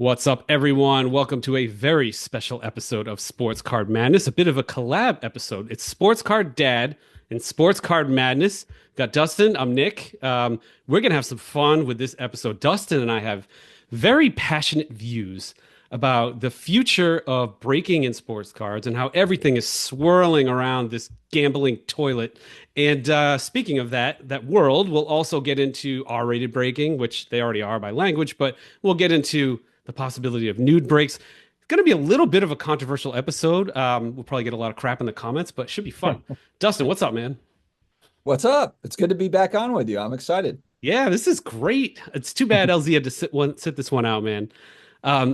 What's up, everyone? Welcome to a very special episode of Sports Card Madness, a bit of a collab episode. It's Sports Card Dad and Sports Card Madness. Got Dustin, I'm Nick. We're going to have some fun with this episode. Dustin and I have very passionate views about the future of breaking in sports cards and how everything is swirling around this gambling toilet. And speaking of that world, we'll also get into R-rated breaking, which they already are by language, but we'll get into the possibility of nude breaks. It's going to be a little bit of a controversial episode. We'll probably get a lot of crap in the comments, but it should be fun. Dustin, what's up, man? What's up? It's good to be back on with you. I'm excited. Yeah, this is great. It's too bad LZ had to sit this one out, man.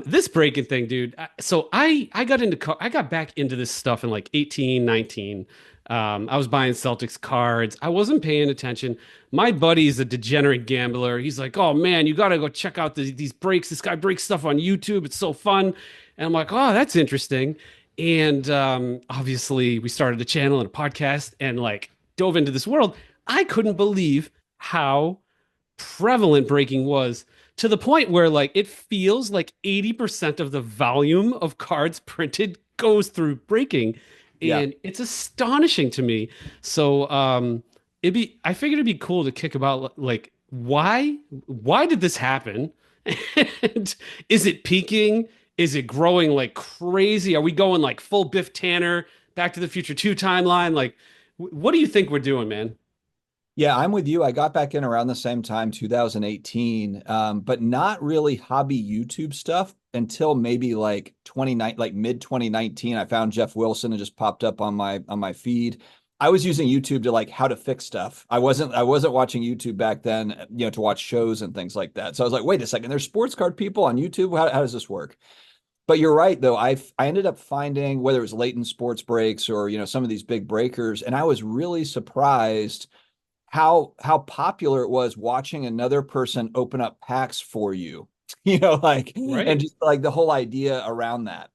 This breaking thing, dude. I got back into this stuff in like 18, 19. I was buying Celtics cards. I wasn't paying attention. My buddy's a degenerate gambler. He's like, "Oh man, you gotta go check out these breaks. This guy breaks stuff on YouTube. It's so fun." And I'm like, "Oh, that's interesting." And obviously, we started a channel and a podcast and like dove into this world. I couldn't believe how prevalent breaking was to the point where like it feels like 80% of the volume of cards printed goes through breaking, Yeah. and it's astonishing to me. So it'd be I figured it'd be cool to kick about like why did this happen? And is it peaking? Is it growing like crazy? Are we going like full Biff Tanner, Back to the Future 2 timeline? Like what do you think we're doing, man? Yeah, I'm with you. I got back in around the same time, 2018, but not really hobby YouTube stuff until maybe like 29, like mid 2019. I found Jeff Wilson and just popped up on my feed. I was using YouTube to like how to fix stuff. I wasn't watching YouTube back then, to watch shows and things like that. So I was like, wait a second, there's sports card people on YouTube. How does this work? But you're right, though. I ended up finding whether it was latent sports breaks or some of these big breakers, and I was really surprised how popular it was watching another person open up packs for you, like and Right. just like the whole idea around that.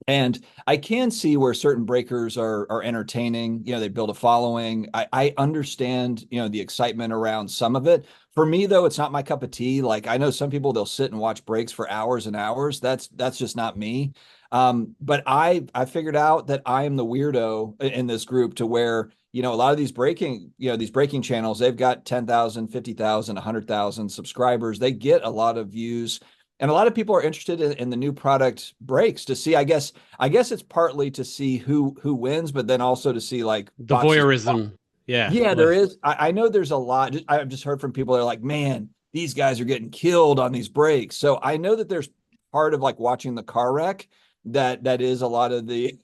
And I can see where certain breakers are entertaining. They build a following. I understand, the excitement around some of it. For me, though, it's not my cup of tea. Like I know some people they'll sit and watch breaks for hours and hours. That's just not me. But I figured out that I am the weirdo in this group to where, a lot of these breaking channels, they've got 10,000, 50,000, 100,000 subscribers. They get a lot of views. And a lot of people are interested in the new product breaks to see, I guess it's partly to see who wins, but then also to see like The boxes. voyeurism. Yeah. Yeah, there Like is. I know there's a lot. I've just heard from people that are like, man, these guys are getting killed on these breaks. So I know that there's part of like watching the car wreck that is a lot of the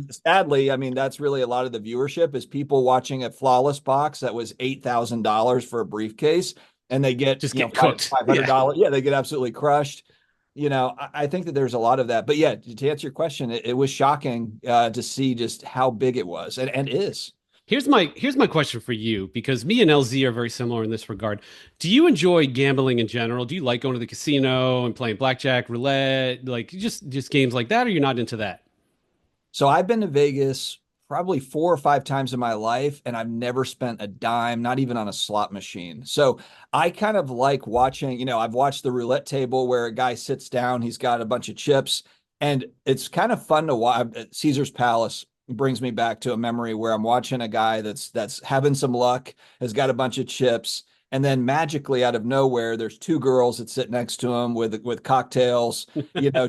sadly, I mean, that's really a lot of the viewership is people watching a flawless box that was $8,000 for a briefcase and they get, just get five cooked. five hundred Yeah. dollars. Yeah, they get absolutely crushed. I think that there's a lot of that. But yeah, to answer your question, it was shocking to see just how big it was and is. Here's my question for you, because me and LZ are very similar in this regard. Do you enjoy gambling in general? Do you like going to the casino and playing blackjack, roulette, like just games like that, or you're not into that? So I've been to Vegas probably 4 or 5 times in my life, and I've never spent a dime, not even on a slot machine. So I kind of like watching, I've watched the roulette table where a guy sits down, he's got a bunch of chips, and it's kind of fun to watch. Caesar's Palace brings me back to a memory where I'm watching a guy that's having some luck, has got a bunch of chips. And then magically out of nowhere, there's two girls that sit next to him with cocktails,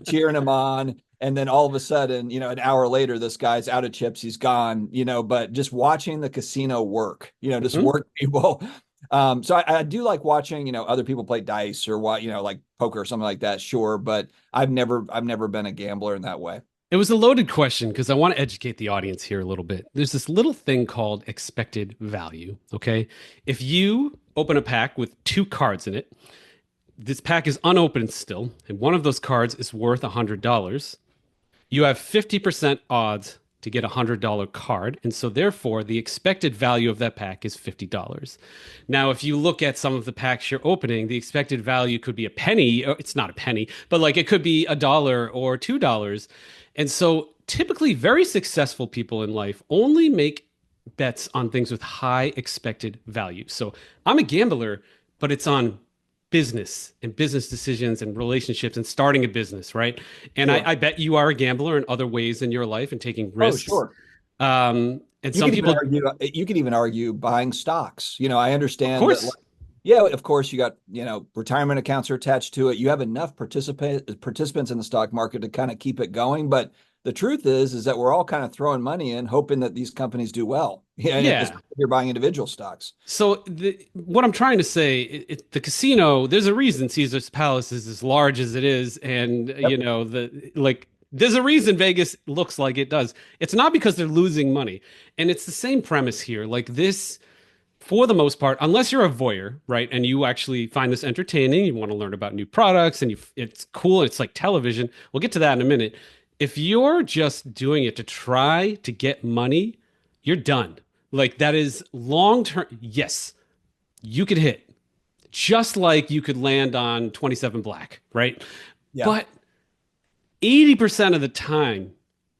cheering him on. And then all of a sudden, an hour later, this guy's out of chips. He's gone, but just watching the casino work, just Mhm. work people. So I do like watching, other people play dice or what, like poker or something like that. Sure. But I've never been a gambler in that way. It was a loaded question because I want to educate the audience here a little bit. There's this little thing called expected value. Okay. If you open a pack with two cards in it, this pack is unopened still, and one of those cards is worth $100. You have 50% odds to get a $100 card. And so, therefore, the expected value of that pack is $50. Now, if you look at some of the packs you're opening, the expected value could be a penny. It's not a penny, but like it could be a dollar or $2. And so, typically, very successful people in life only make bets on things with high expected value. So, I'm a gambler, but it's on business and business decisions and relationships and starting a business, right? And Sure. I bet you are a gambler in other ways in your life and taking Oh, risks. sure. And some people, You could even argue buying stocks. I of understand that, like, course, yeah, of course you got, retirement accounts are attached to it. You have enough participants in the stock market to kind of keep it going. But the truth is that we're all kind of throwing money in, hoping that these companies do well. Yeah, and yeah. especially if you're buying individual stocks. So what I'm trying to say, the casino, there's a reason Caesar's Palace is as large as it is, and Yep. there's a reason Vegas looks like it does. It's not because they're losing money, and it's the same premise here. Like this, for the most part, unless you're a voyeur, right, and you actually find this entertaining, you want to learn about new products, and it's cool. It's like television. We'll get to that in a minute. If you're just doing it to try to get money, you're done. Like that is long term. Yes, you could hit just like you could land on 27 black, right? Yeah. But 80% of the time,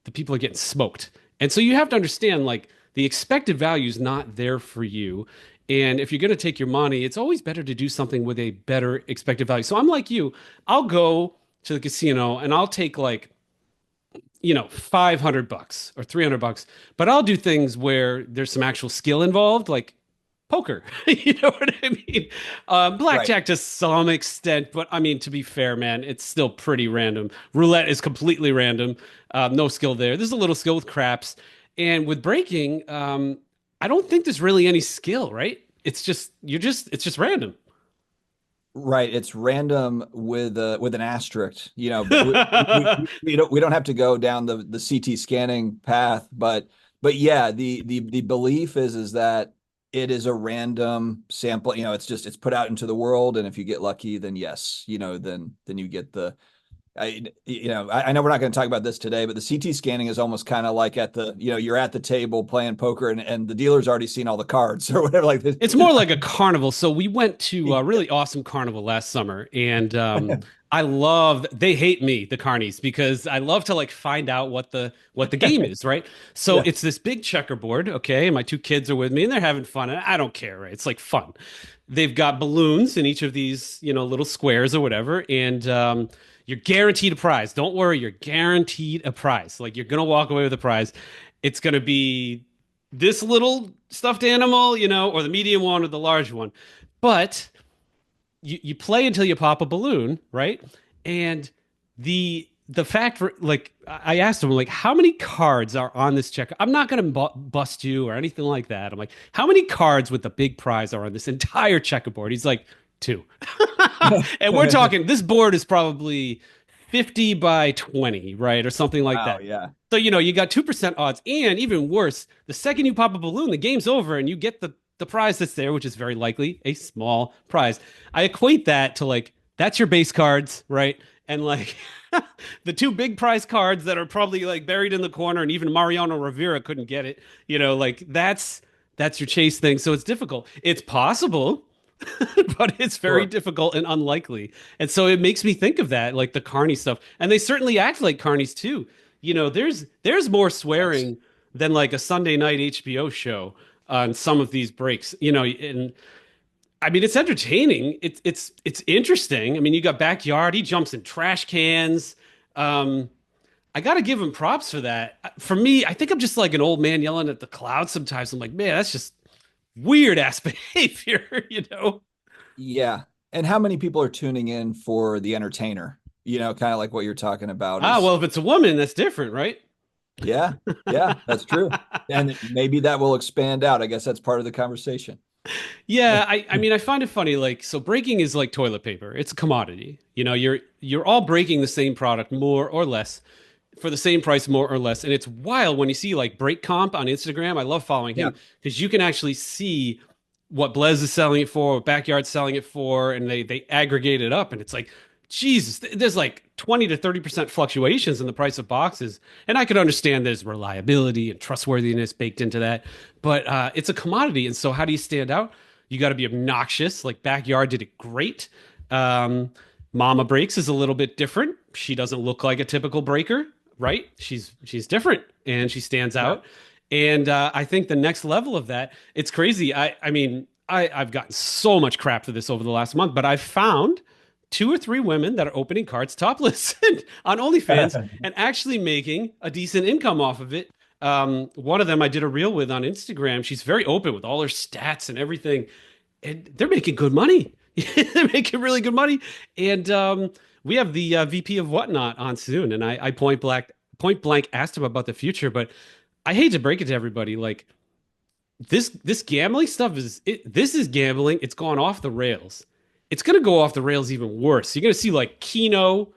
the people are getting smoked. And so you have to understand like the expected value is not there for you. And if you're going to take your money, it's always better to do something with a better expected value. So I'm like you, I'll go to the casino and I'll take like 500 bucks or 300 bucks, but I'll do things where there's some actual skill involved, like poker. You know what I mean? Right. Blackjack to some extent, but I mean, to be fair, man, it's still pretty random. Roulette is completely random. No skill there. There's a little skill with craps. And with breaking, I don't think there's really any skill, right? It's just random. Right, it's random with an asterisk, but we don't have to go down the CT scanning path, but yeah, the belief is that it is a random sample, it's put out into the world, and if you get lucky, then yes, then you get the I know we're not going to talk about this today, but the CT scanning is almost kind of like you're at the table playing poker, and the dealer's already seen all the cards or whatever like this. It's more like a carnival. So we went to a really awesome carnival last summer, and they hate me, the carnies, because I love to like find out what the game is, right? So Yeah. it's this big checkerboard, okay? And my two kids are with me, and they're having fun, and I don't care, right? It's like fun. They've got balloons in each of these, little squares or whatever, and you're guaranteed a prize. Don't worry, you're guaranteed a prize. Like you're gonna walk away with a prize. It's gonna be this little stuffed animal, or the medium one or the large one. But you play until you pop a balloon, right? And the fact for like I asked him like how many cards are on this check? I'm not going to bust you or anything like that. I'm like, how many cards with the big prize are on this entire checkerboard? He's like, two. And we're talking this board is probably 50 by 20, right? Or something like Wow, that. yeah. So, you got 2% odds. And even worse, the second you pop a balloon, the game's over and you get the prize that's there, which is very likely a small prize. I equate that to like, that's your base cards, right? And like the two big prize cards that are probably like buried in the corner, and even Mariano Rivera couldn't get it. Like that's your chase thing. So it's difficult. It's possible, but it's very Sure. difficult and unlikely. And so it makes me think of that, like the carny stuff. And they certainly act like carnies too. There's more Yes. swearing than like a Sunday night HBO show on some of these breaks. And I mean it's entertaining. It's interesting. I mean, you got backyard, he jumps in trash cans. Um, I gotta give him props for that. For me, I think I'm just like an old man yelling at the clouds sometimes. I'm like, man, that's just weird ass behavior. Yeah. And how many people are tuning in for the entertainer? Kind of like what you're talking about Ah, is, well, if it's a woman, that's different, right? yeah, yeah, that's true. And maybe that will expand out. I guess that's part of the conversation. Yeah, I mean, I find it funny. Like, so breaking is like toilet paper. It's a commodity. You're all breaking the same product more or less for the same price, more or less. And it's wild when you see like Break Comp on Instagram. I love following Yeah. him because you can actually see what Blez is selling it for, what Backyard's selling it for, and they aggregate it up, and it's like, Jesus, there's like 20 to 30% fluctuations in the price of boxes. And I could understand there's reliability and trustworthiness baked into that, but it's a commodity. And so how do you stand out? You got to be obnoxious. Like Backyard did it great. Um, Mama Breaks is a little bit different. She doesn't look like a typical breaker, right? She's different and she stands Yeah. out. And I think the next level of that, it's crazy. I mean, I've gotten so much crap for this over the last month, but I've found two or three women that are opening cards topless on OnlyFans and actually making a decent income off of it. One of them I did a reel with on Instagram. She's very open with all her stats and everything, and they're making good money. They're making really good money. And we have the VP of Whatnot on soon, and I point blank asked him about the future, but I hate to break it to everybody, like this gambling stuff this is gambling. It's gone off the rails. It's gonna go off the rails even worse. You're gonna see like Keno,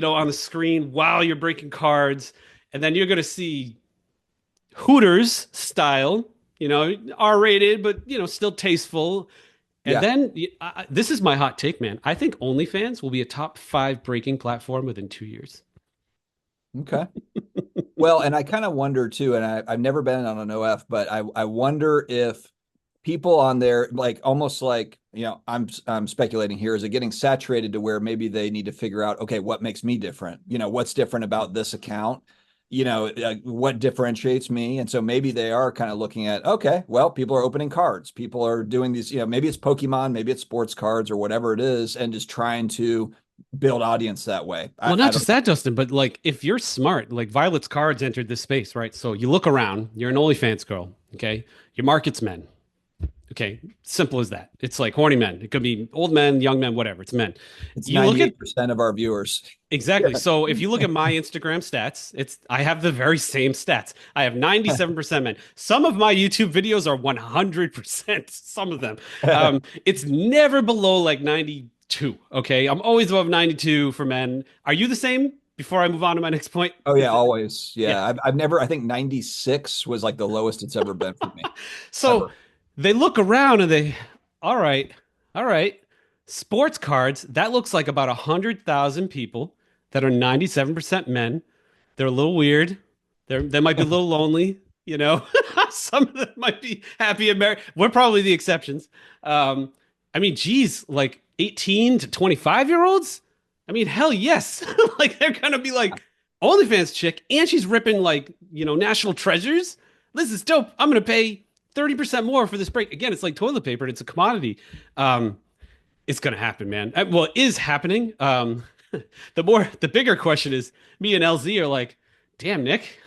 on the screen while you're breaking cards, and then you're gonna see Hooters style, R-rated, but still tasteful. And Yeah. then this is my hot take, man. I think OnlyFans will be a top 5 breaking platform within 2 years. Okay. Well, and I kind of wonder too, and I've never been on an OF, but I wonder if people on there, like almost like, I'm speculating here, is it getting saturated to where maybe they need to figure out, okay, what makes me different? What's different about this account? What differentiates me? And so maybe they are kind of looking at, okay, well, people are opening cards. People are doing these, maybe it's Pokemon, maybe it's sports cards or whatever it is, and just trying to build audience that way. Well, I not don't. just that, Justin, but like if you're smart, like Violet's cards entered this space, right? So you look around, you're an OnlyFans girl, okay? Your market's men. Okay, simple as that. It's like horny men. It could be old men, young men, whatever. It's men. It's You look at 98% of our viewers. exactly. So if you look at my Instagram stats, I have the very same stats. I have 97% men. Some of my YouTube videos are 100%. Some of them. It's never below like 92. Okay, I'm always above 92 for men. Are you the same? Before I move on to my next point, Oh is yeah, it? always. Yeah. Yeah. I've never, I think 96 was like the lowest it's ever been for me. So Ever. they look around and all right, all right, sports cards. That looks like about 100,000 people that are 97% men. They're a little weird. They might be a little lonely. Some of them might be happy and married. We're probably the exceptions. I mean, geez, like 18 to 25-year olds. I mean, hell yes. Like they're gonna be like OnlyFans chick, and she's ripping like national treasures. This is dope. I'm gonna pay 30% more for this break. Again, it's like toilet paper and it's a commodity. Um, it's going to happen, man. Well, it is happening. The bigger question is me and LZ are like, damn, Nick,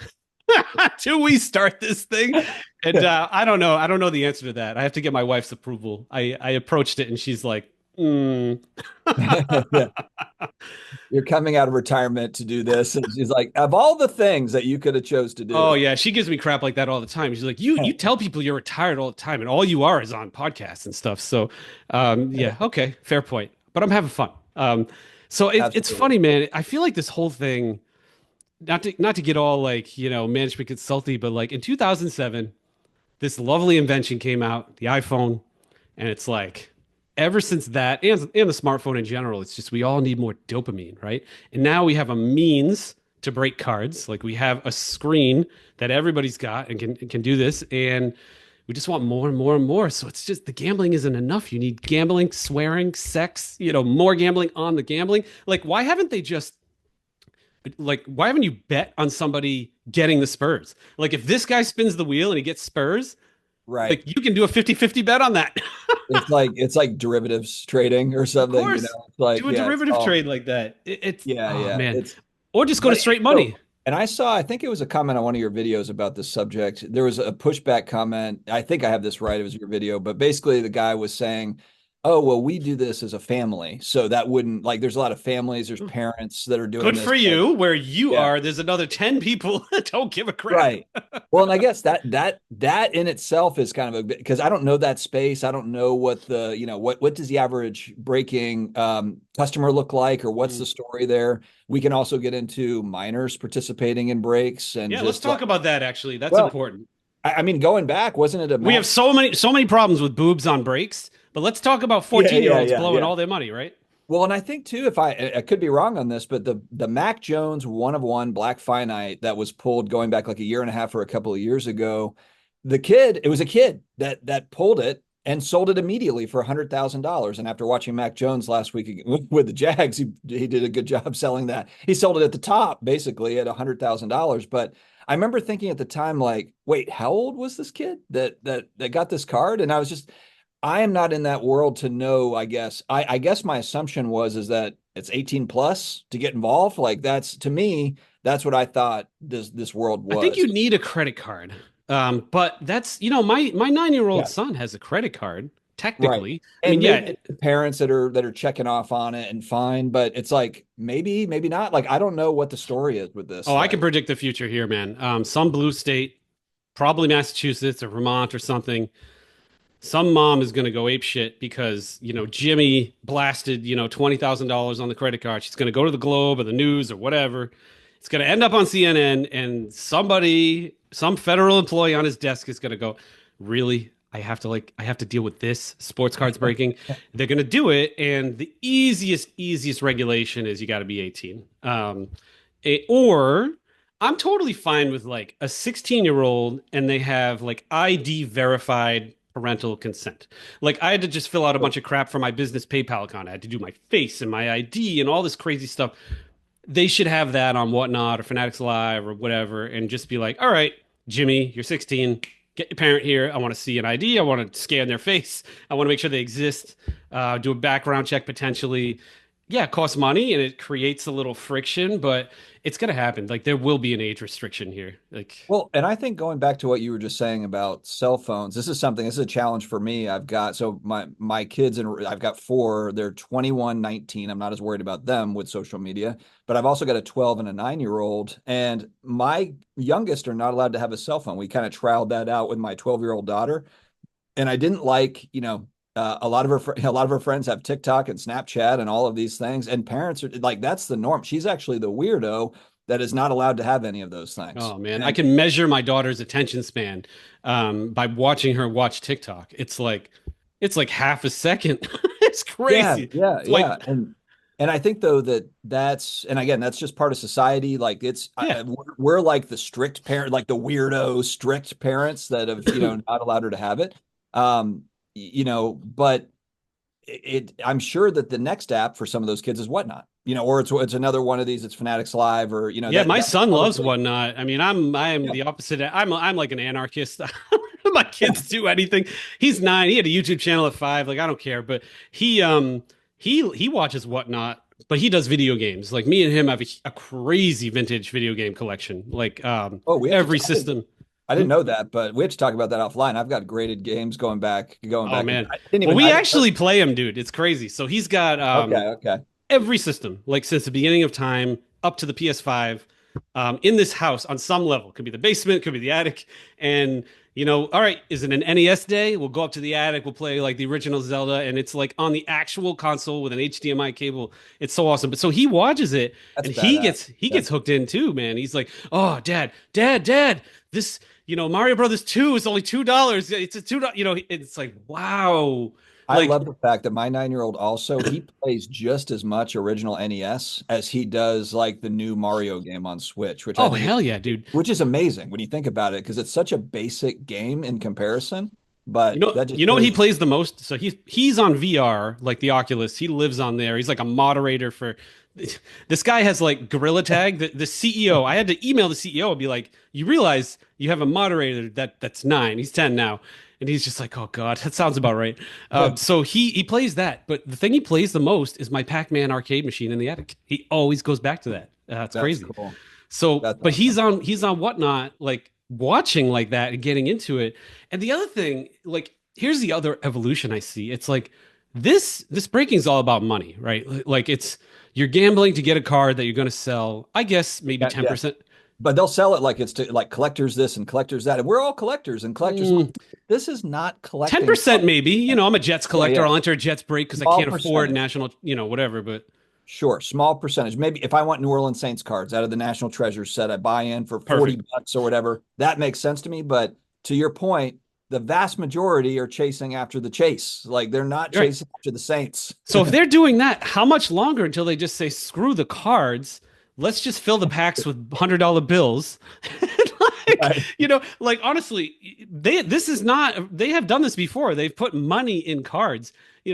do we start this thing? And I don't know. I don't know the answer to that. I have to get my wife's approval. I approached it and she's like, Yeah. You're coming out of retirement to do this. And she's like, of all the things that you could have chose to oh do. yeah, she gives me crap like that all the time. She's like, you tell people you're retired all the time, and all you are is on podcasts and stuff. So, yeah, okay, fair point. But I'm having fun. So it's Absolutely. funny, man. I feel like this whole thing, not to get all like management consulty, but like in 2007, this lovely invention came out, the iPhone, and it's like ever since that, and the smartphone in general, it's just we all need more dopamine, right? And now we have a means to break cards. Like we have a screen that everybody's got and can do this, and we just want more and more and more. So it's just the gambling isn't enough. You need gambling, swearing, sex, more gambling on the gambling. Like why haven't you bet on somebody getting the Spurs? Like if this guy spins the wheel and he gets Spurs, Right. like you can do a 50-50 bet on that. It's like derivatives trading or Of something, course. It's like, Do a yeah, it's derivative all, trade like that. It's yeah, oh yeah. man. It's Or just go to but straight so, money. and I think it was a comment on one of your videos about this subject. There was a pushback comment. I think I have this right. It was your video, but basically the guy was saying, "Oh, well, we do this as a family, so that wouldn't like." There's a lot of families. There's parents that are doing Good this. for Like, you. Where you yeah, are, there's another 10 people that don't give a crap. right. Well, and I guess that in itself is kind of a bit because I don't know that space. I don't know what the what does the average breaking customer look like, or what's Mm. the story there. We can also get into minors participating in breaks and Yeah, let's just like, talk about that actually. That's well, important. I mean, going back, wasn't it a We have Mac? so many problems with boobs on breaks, but let's talk about Yeah, 14-year yeah, olds yeah, blowing yeah. all their money, right? Well, and I think too, if I could be wrong on this, but the Mac Jones one of one Black Finite that was pulled going back like a year and a half or a couple of years ago, it was a kid that pulled it and sold it immediately for $100,000. And after watching Mac Jones last week with the Jags, he did a good job selling that. He sold it at the top basically at $100,000. But I remember thinking at the time, like, wait, how old was this kid that got this card? And I was just I am not in that world to know, I guess. I guess my assumption was is that it's 18 plus to get involved. Like that's to me, that's what I thought this world I think was. you need a credit card. But that's, my 9-year-old Yeah. son has a credit card, Right. technically. I mean, And yeah. maybe parents that are checking off on it and fine, but it's like maybe not. Like I don't know what the story is with this Oh, I can thing. predict the future here, man. Some blue state, probably Massachusetts or Vermont or something. Some mom is going to go ape shit because, Jimmy blasted, $20,000 on the credit card. She's going to go to the Globe or the news or whatever. It's going to end up on CNN, and some federal employee on his desk is going to go, really? I have to deal with this sports cards breaking. They're going to do it. And the easiest regulation is you got to be 18. Or I'm totally fine with like a 16-year-old and they have like ID verified parental consent. Like I had to just fill out a bunch of crap for my business PayPal account. I had to do my face and my ID and all this crazy stuff. They should have that on Whatnot or Fanatics Live or whatever and just be like, all right, Jimmy, you're 16. Get your parent here. I want to see an ID. I want to scan their face. I want to make sure they exist. Do a background check potentially. Yeah, it costs money and it creates a little friction, but it's gonna happen. Like there will be an age restriction here. Like, Well, and I think going back to what you were just saying about cell phones, this is a challenge for me. I've got so my kids and I've got four, they're 21, 19. I'm not as worried about them with social media, but I've also got a 12 and a 9-year-old, and my youngest are not allowed to have a cell phone. We kind of trialed that out with my 12-year-old daughter, and I didn't like, a lot of her friends have TikTok and Snapchat and all of these things, and parents are like, that's the norm. She's actually the weirdo that is not allowed to have any of those things. oh man, I And can measure my daughter's attention span by watching her watch TikTok. It's like half a second. It's yeah, crazy. yeah, It's like, yeah. And I think though that that's and again that's just part of society. Like yeah. we're like the strict parent, like the weirdo strict parents that have not allowed her to have it. But I'm sure that the next app for some of those kids is Whatnot, or it's another one of these. It's Fanatics Live, or Yeah, that my that's son loves probably Whatnot. I mean, I'm yeah. the opposite. I'm like an anarchist. My kids do anything. He's 9. He had a YouTube channel at 5. Like I don't care, but he watches Whatnot, but he does video games. Like me and him have a crazy vintage video game collection. Like Oh, we have to. every system. I Hmm? didn't know that, but we have to talk about that offline. I've got graded games going Oh back. man. I didn't Well, even. we I didn't. actually play him, dude. It's crazy. So he's got Okay, okay. every system, like since the beginning of time up to the PS5, in this house on some level. Could be the basement, could be the attic. And, all right, is it an NES day? We'll go up to the attic, we'll play like the original Zelda, and it's like on the actual console with an HDMI cable. It's so awesome. But so he watches it That's and he badass. gets he Yeah. gets hooked in too, man. He's like, oh, dad, this, Mario Brothers 2 is only $2. It's a $2, it's like, wow. I Like, love the fact that my 9-year-old also he plays just as much original NES as he does like the new Mario game on Switch, which I oh think hell yeah, dude. which is amazing when you think about it because it's such a basic game in comparison, You but know, that just you know what shows he plays the most? So he's on VR, like the Oculus. He lives on there. He's like a moderator for this guy has like Gorilla Tag, the CEO. I had to email the CEO and be like, you realize you have a moderator that's 9. He's 10 now. And he's just like, oh God, that sounds about right. So he plays that, but the thing he plays the most is my Pac-Man arcade machine in the attic. He always goes back to that. It's that's crazy. cool. So, That's but awesome. he's on Whatnot, like watching like that and getting into it. And the other thing, like, here's the other evolution I see. It's like this breaking is all about money, right? Like it's you're gambling to get a card that you're going to sell. I guess maybe Yeah, yeah. 10%. But they'll sell it like it's to like collectors this and collectors that. And we're all collectors and collectors. Mm, This is not collecting 10% cards. maybe. I'm a Jets Yeah, collector. yeah. I'll enter a Jets break because I Small can't afford percentage. national, whatever. But Sure, small percentage. Maybe if I want New Orleans Saints cards out of the National Treasure set, I buy in for 40 perfect. bucks or whatever. That makes sense to me. But to your point, the vast majority are chasing after the chase. Like they're not All right. chasing after the Saints. So if they're doing that, how much longer until they just say, screw the cards? Let's just fill the packs with $100 bills. like, Right. like honestly, this is not, they have done this before. They've put money in cards,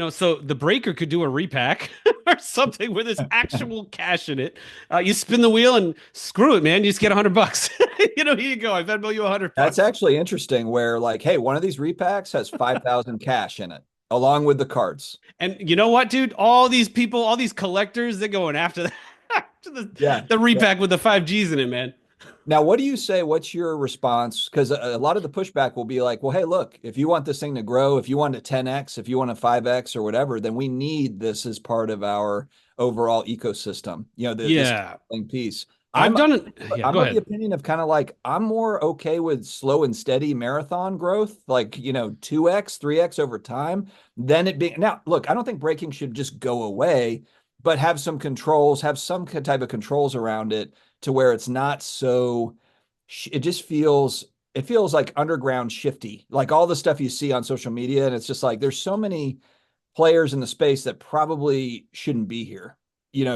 so the breaker could do a repack or something where there's actual cash in it. You spin the wheel and screw it, man. You just get $100. Here you go. I bet you 100 That's bucks. actually interesting where like, hey, one of these repacks has 5,000 cash in it. along with the cards. And you know what, dude? All these people, all these collectors, they're going after the after Yeah. the Yeah. repack with the 5Gs in it, man. Now, what do you say? What's your response? Because a lot of the pushback will be like, well, hey, look, if you want this thing to grow, if you want a 10x, if you want a 5x or whatever, then we need this as part of our overall ecosystem. This Yeah. piece. I've I'm done it. Yeah, I'm go of the ahead. opinion of kind of like I'm more okay with slow and steady marathon growth, like 2x, 3x over time, than it being now. Look, I don't think breaking should just go away, but have some controls, have some type of controls around it to where it's not so it just feels like underground shifty, like all the stuff you see on social media. And it's just like there's so many players in the space that probably shouldn't be here,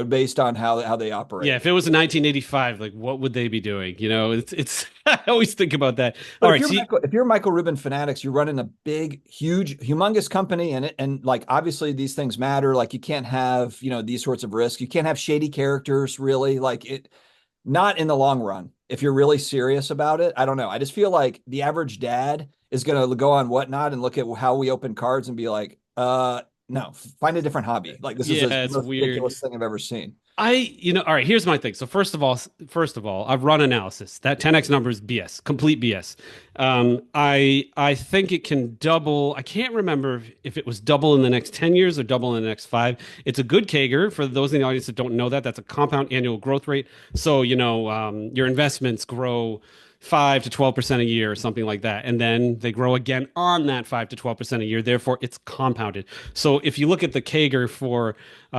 based on how they Yeah, operate. if it was in 1985, like what would they be doing? It's I always think about that. All But right, see, If you're Michael Rubin Fanatics, you're running a big, huge, humongous company, and like obviously these things matter. Like you can't have these sorts of risks. You can't have shady characters, really. Like it, not in the long run. If you're really serious about it, I don't know. I just feel like the average dad is going to go on Whatnot and look at how we open cards and be like, no, find a different hobby. Like this is yeah, the it's most weird. ridiculous thing I've ever seen. All right, here's my thing. So first of all, I've run analysis. That 10x number is BS, complete BS. I think it can double. I can't remember if it was double in the next 10 years or double in the next five. It's a good CAGR for those in the audience that don't know that. That's a compound annual growth rate. So, your investments grow 5 to 12% a year or something like that. And then they grow again on that 5 to 12% a year. Therefore, it's compounded. So if you look at the CAGR for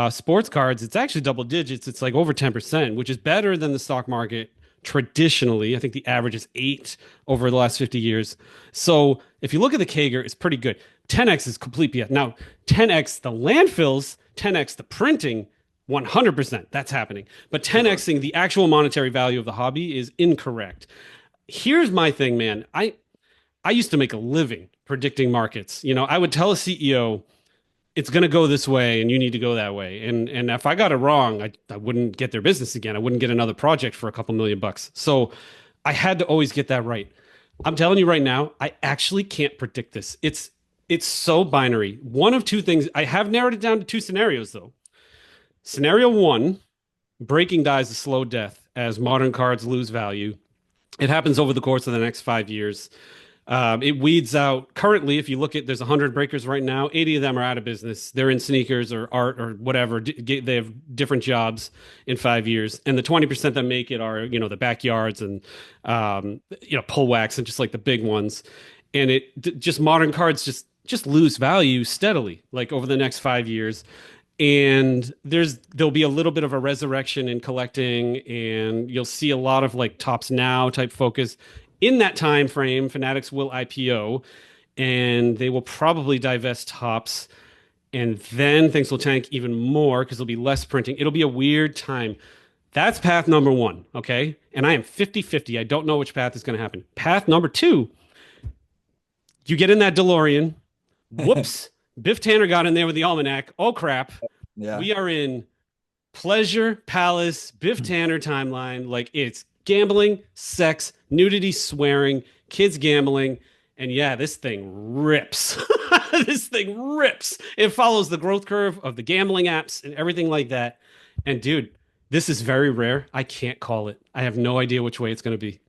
sports cards, it's actually double digits. It's like over 10%, which is better than the stock market traditionally. I think the average is 8 over the last 50 years. So if you look at the CAGR, it's pretty good. 10x is complete BS. Now, 10x the landfills, 10x the printing, 100% that's happening. But Sure. 10xing the actual monetary value of the hobby is incorrect. Here's my thing, man. I used to make a living predicting markets. I would tell a CEO it's going to go this way and you need to go that way. And if I got it wrong, I wouldn't get their business again. I wouldn't get another project for a couple $1 million. So I had to always get that right. I'm telling you right now, I actually can't predict this. It's so binary. One of two things. I have narrowed it down to two scenarios though. Scenario one, breaking dies a slow death as modern cards lose value. It happens over the course of the next 5 years. It weeds out currently. If you look at, there's 100 breakers right now. 80 of them are out of business. They're in sneakers or art or whatever. They have different jobs in 5 years, and the 20% that make it are the backyards and pull wax and just like the big ones. And just modern cards just lose value steadily, like over the next 5 years. And there'll be a little bit of a resurrection in collecting, and you'll see a lot of like tops now type focus in that time frame. Fanatics will IPO, and they will probably divest tops, and then things will tank even more because there'll be less printing. It'll be a weird time. That's path number one. Okay, and I am 50-50. I don't know which path is going to happen. Path number two, you get in that DeLorean. Whoops, Biff Tanner got in there with the almanac. Oh crap, Yeah. we are in Pleasure Palace, Biff Tanner timeline. Like it's gambling, sex, nudity, swearing, kids gambling. And yeah, this thing rips. This thing rips. It follows the growth curve of the gambling apps and everything like that. And dude, this is very rare. I can't call it. I have no idea which way it's going to be.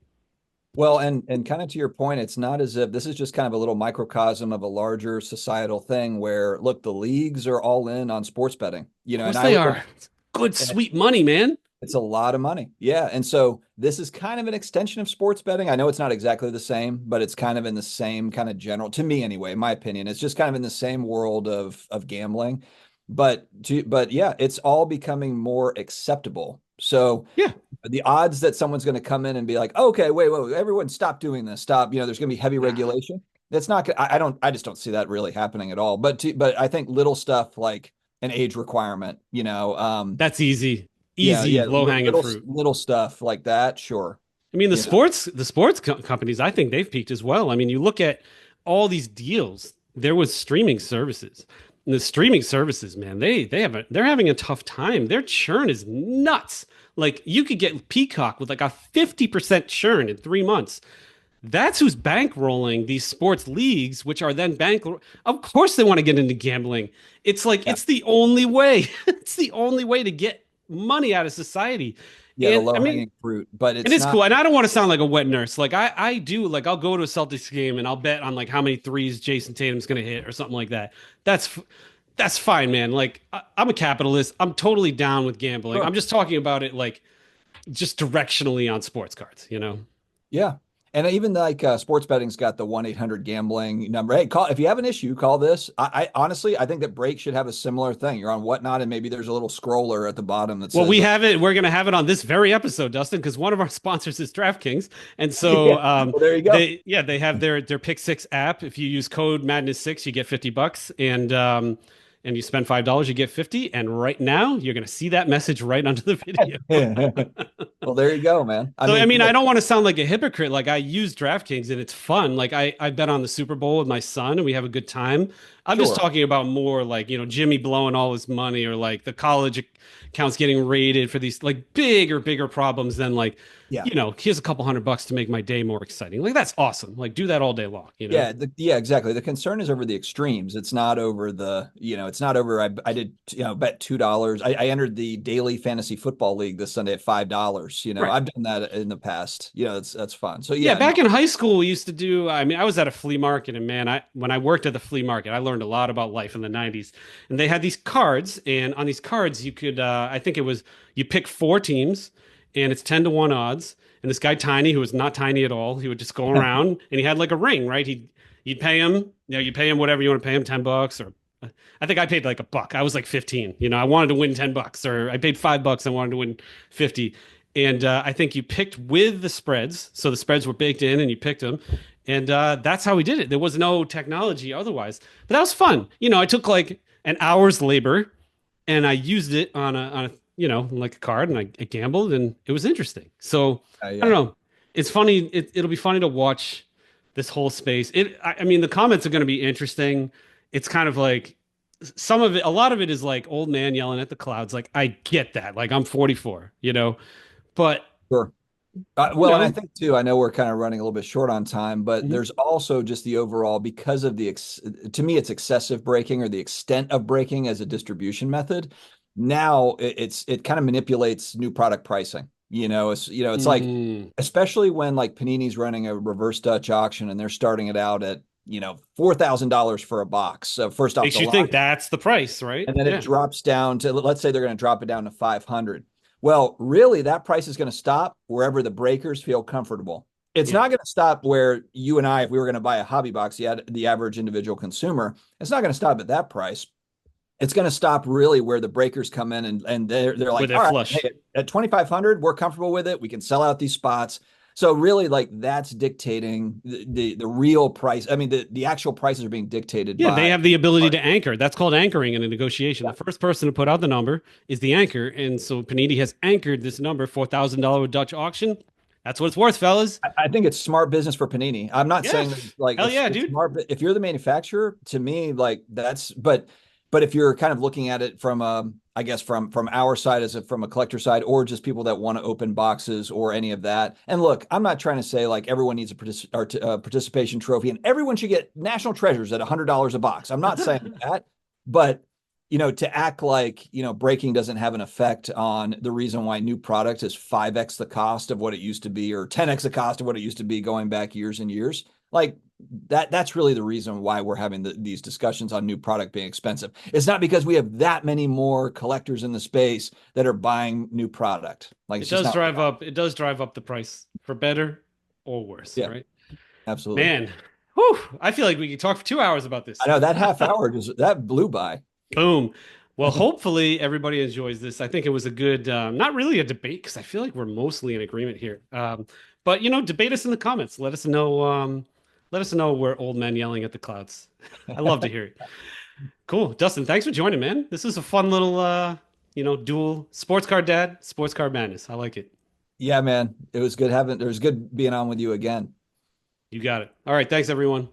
Well, and kind of to your point, it's not as if this is just kind of a little microcosm of a larger societal thing where, look, the leagues are all in on sports betting, Of and course I they would, are. It's good, sweet money, man. it's a lot of money. Yeah. And so this is kind of an extension of sports betting. I know it's not exactly the same, but it's kind of in the same kind of general, to me anyway, in my opinion, it's just kind of in the same world of gambling. But yeah, it's all becoming more acceptable. So Yeah. the odds that someone's going to come in and be like, okay, wait, everyone stop doing this. Stop. There's going to be heavy Nah, regulation. That's not, I just don't see that really happening at all. But I think little stuff like an age requirement, that's easy. yeah, Easy, low hanging fruit. little stuff like that. Sure. I mean, You know, the sports companies, I think they've peaked as well. I mean, you look at all these deals. There was streaming services. And the streaming services, man, they're having a tough time. Their churn is nuts. Like you could get Peacock with like a 50% churn in 3 months. That's who's bankrolling these sports leagues, which are then bank. Of course, they want to get into gambling. It's like Yeah. it's the only way. It's the only way to get money out of society. Yeah, the And I low mean, hanging fruit, but and it's it's not cool. And I don't want to sound like a wet nurse. Like I do. Like I'll go to a Celtics game and I'll bet on like how many threes Jason Tatum's going to hit or something like that. That's that's fine, man. Like I'm a capitalist. I'm totally down with gambling. I'm sure. just talking about it like just directionally on sports cards. You know. Yeah. And even like sports betting's got the 1-800 gambling number. Hey, call if you have an issue, call this. I honestly I think that break should have a similar thing. You're on whatnot, and maybe there's a little scroller at the bottom that Well, says we have it. We're going to have it on this very episode, Dustin, because one of our sponsors is DraftKings, and yeah. so Well, there you go. they have their Pick Six app. If you use code Madness 6, you get $50, and you spend $5, you get 50. And right now, you're going to see that message right under the video. Well, there you go, man. I So I mean, mean, I look, don't want to sound like a hypocrite. Like I use DraftKings and it's fun. Like I bet on the Super Bowl with my son and we have a good time. I'm just sure. talking about more like, Jimmy blowing all his money or like the college accounts getting raided for these like bigger problems than like, Yeah. here's a couple $100 to make my day more exciting. Like that's awesome. Like do that all day long, you know? Yeah, exactly. The concern is over the extremes. It's not over it's not over. I did, bet $2. I entered the daily fantasy football league this Sunday at $5. Right. I've done that in the past. That's fun. So Yeah, yeah, no, back in high school, we used to do. I mean, I was at a flea market, and man, when I worked at the flea market, I learned a lot about life in the '90s. And they had these cards, and on these cards, you could, I think it was, you pick four teams, and it's 10 to 1 odds. And this guy Tiny, who was not tiny at all, he would just go around, and he had like a ring, right? You'd pay him, you pay him whatever you want to pay him, $10, or I think I paid like a buck. I was like 15. I wanted to win $10, or I paid $5. I wanted to win 50. And I think you picked with the spreads. So the spreads were baked in and you picked them. And that's how we did it. There was no technology otherwise. But that was fun. I took like an hour's labor and I used it on a like a card and I gambled and it was interesting. So I don't yeah, know. It's funny. It'll be funny to watch this whole space. I mean, the comments are going to be interesting. It's kind of like some of it, a lot of it is like old man yelling at the clouds. Like, I get that. Like, I'm 44, but sure. you Well, and I know, think too, I know we're kind of running a little bit short on time, but mhm. there's also just the overall because of to me, it's excessive braking or the extent of braking as a distribution method. Now it kind of manipulates new product pricing. It's like, Mm. especially when like Panini's running a reverse Dutch auction and they're starting it out at $4,000 for a box. So first off Makes the you line, think that's the price, right? and then it Yeah. drops down to, let's say they're going to drop it down to 500. Well, really that price is going to stop wherever the breakers feel comfortable. It's Yeah. not going to stop where you and I, if we were going to buy a hobby box, the average individual consumer, it's not going to stop at that price. It's going to stop really where the breakers come in, and they're With like, their all right, flush. hey, at 2,500, we're comfortable with it. We can sell out these spots. So really, like that's dictating the real price. I mean, the actual prices are being dictated Yeah, they by. have the ability to anchor. That's called anchoring in a negotiation. Yeah. The first person to put out the number is the anchor. And so Panini has anchored this number, $4,000 Dutch auction. That's what it's worth, fellas. I think it's smart business for Panini. I'm not Yeah. saying that like Hell yeah, it's dude. smart, but if you're the manufacturer, to me, like that's but if you're kind of looking at it from I guess from our side from a collector side, or just people that want to open boxes or any of that. And look, I'm not trying to say like everyone needs a participation trophy and everyone should get national treasures at $100 a box. I'm not saying that, but to act like, breaking doesn't have an effect on the reason why new product is 5x the cost of what it used to be, or 10x the cost of what it used to be going back years and years. Like that's really the reason why we're having these discussions on new product being expensive. It's not because we have that many more collectors in the space that are buying new product. Like It it's just does not. drive up. It does drive up the price for better or worse, Yeah, right? absolutely. Man, whew, I feel like we could talk for 2 hours about I this. know that half hour just that blew by. Boom. Well, hopefully everybody enjoys this. I think it was a good, not really a debate because I feel like we're mostly in agreement here. But debate us in the comments. Let us know. Let us know where old men yelling at the clouds. I love to hear it. Cool, Dustin. Thanks for joining, man. This is a fun little, dual sports card dad, sports card madness. I like it. Yeah, man. It was good being on with you again. You got it. All right. Thanks, everyone.